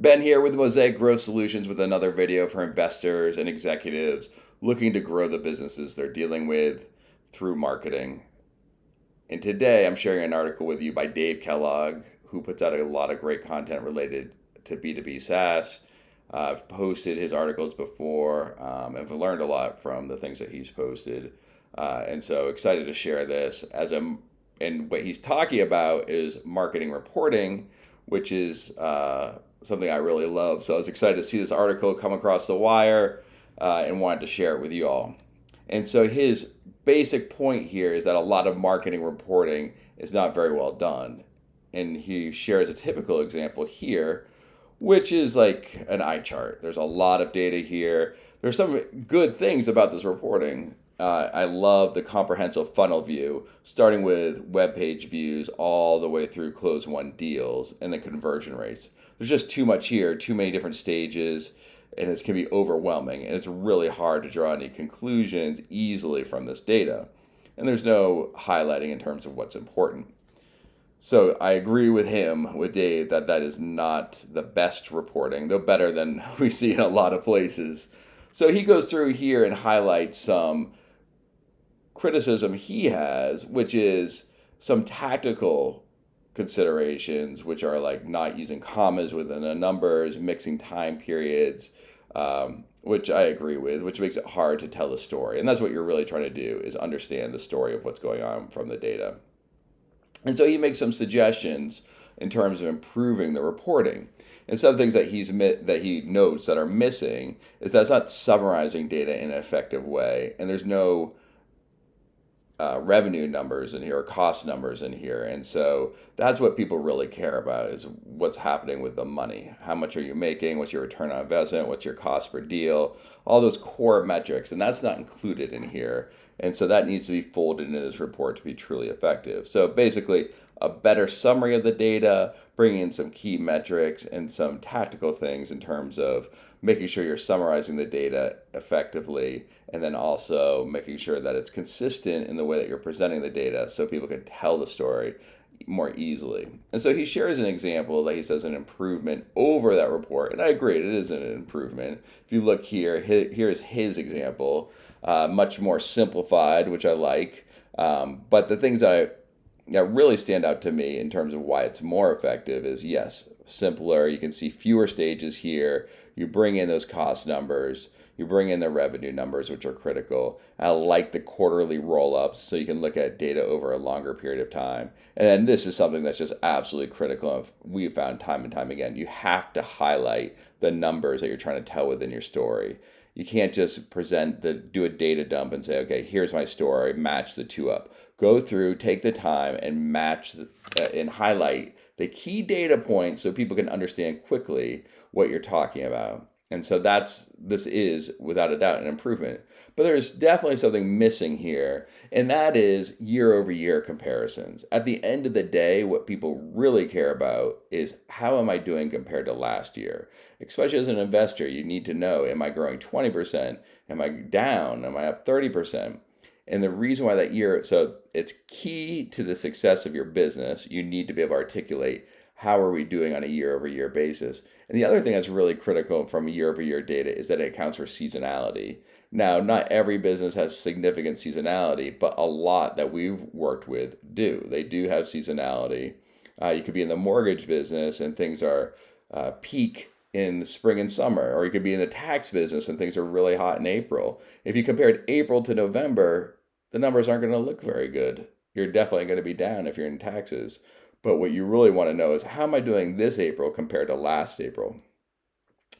Ben here with Mosaic Growth Solutions with another video for investors and executives looking to grow the businesses they're dealing with through marketing. And today I'm sharing an article with you by Dave Kellogg, who puts out a lot of great content related to B2B SaaS. I've posted his articles before and I've learned a lot from the things that he's posted. And so excited to share this and what he's talking about is marketing reporting, which is something I really love. So I was excited to see this article come across the wire and wanted to share it with you all. And so his basic point here is that a lot of marketing reporting is not very well done. And he shares a typical example here, which is like an eye chart. There's a lot of data here. There's some good things about this reporting. I love the comprehensive funnel view, starting with web page views all the way through close won deals and the conversion rates. There's just too much here, too many different stages, and it can be overwhelming. And it's really hard to draw any conclusions easily from this data. And there's no highlighting in terms of what's important. So I agree with him, with Dave, that that is not the best reporting, though better than we see in a lot of places. So he goes through here and highlights some criticism he has, which is some tactical considerations, which are like not using commas within the numbers, mixing time periods, which I agree with, which makes it hard to tell the story. And that's what you're really trying to do, is understand the story of what's going on from the data. And so he makes some suggestions in terms of improving the reporting. And some things that he notes that are missing is that it's not summarizing data in an effective way, and there's no revenue numbers in here or cost numbers in here. And so that's what people really care about, is what's happening with the money. How much are you making? What's your return on investment? What's your cost per deal? All those core metrics. And that's not included in here. And so that needs to be folded into this report to be truly effective. So basically, a better summary of the data, bringing in some key metrics and some tactical things in terms of making sure you're summarizing the data effectively, and then also making sure that it's consistent in the way that you're presenting the data so people can tell the story more easily. And so he shares an example that he says an improvement over that report. And I agree, it is an improvement. If you look here, here's his example, much more simplified, which I like. But the things that really stand out to me in terms of why it's more effective is, yes, simpler. You can see fewer stages here. You bring in those cost numbers. You bring in the revenue numbers, which are critical. I like the quarterly roll-ups, so you can look at data over a longer period of time. And then this is something that's just absolutely critical. We've found time and time again, you have to highlight the numbers that you're trying to tell within your story. You can't just do a data dump and say, okay, here's my story, match the two up. Go through, take the time, and match and highlight the key data points so people can understand quickly what you're talking about. And so this is without a doubt an improvement. But there's definitely something missing here, and that is year-over-year comparisons. At the end of the day, what people really care about is, how am I doing compared to last year? Especially as an investor, you need to know, am I growing 20%? Am I down? Am I up 30%? And the reason why so it's key to the success of your business. You need to be able to articulate, how are we doing on a year-over-year basis? And the other thing that's really critical from year-over-year data is that it accounts for seasonality. Now, not every business has significant seasonality, but a lot that we've worked with do. They do have seasonality. You could be in the mortgage business and things are peak in the spring and summer, or you could be in the tax business and things are really hot in April. If you compared April to November, the numbers aren't going to look very good. You're definitely going to be down if you're in taxes. But what you really want to know is, how am I doing this April compared to last April?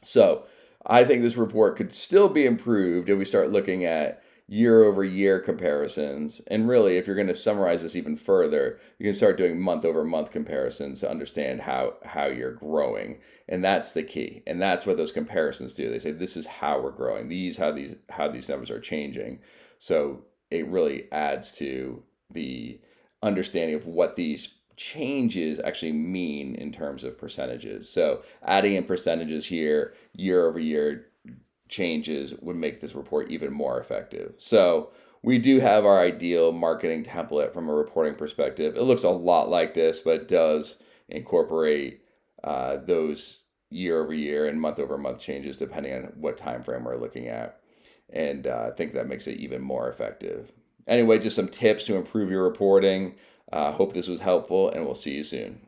So I think this report could still be improved if we start looking at year-over-year comparisons. And really, if you're going to summarize this even further, you can start doing month-over-month comparisons to understand how you're growing. And that's the key. And that's what those comparisons do. They say, this is how we're growing. How these numbers are changing. So it really adds to the understanding of what these changes actually mean in terms of percentages. So adding in percentages here, year over year changes, would make this report even more effective. So we do have our ideal marketing template from a reporting perspective. It looks a lot like this, but it does incorporate those year over year and month over month changes depending on what time frame we're looking at. And I think that makes it even more effective. Anyway, just some tips to improve your reporting. Hope this was helpful, and we'll see you soon.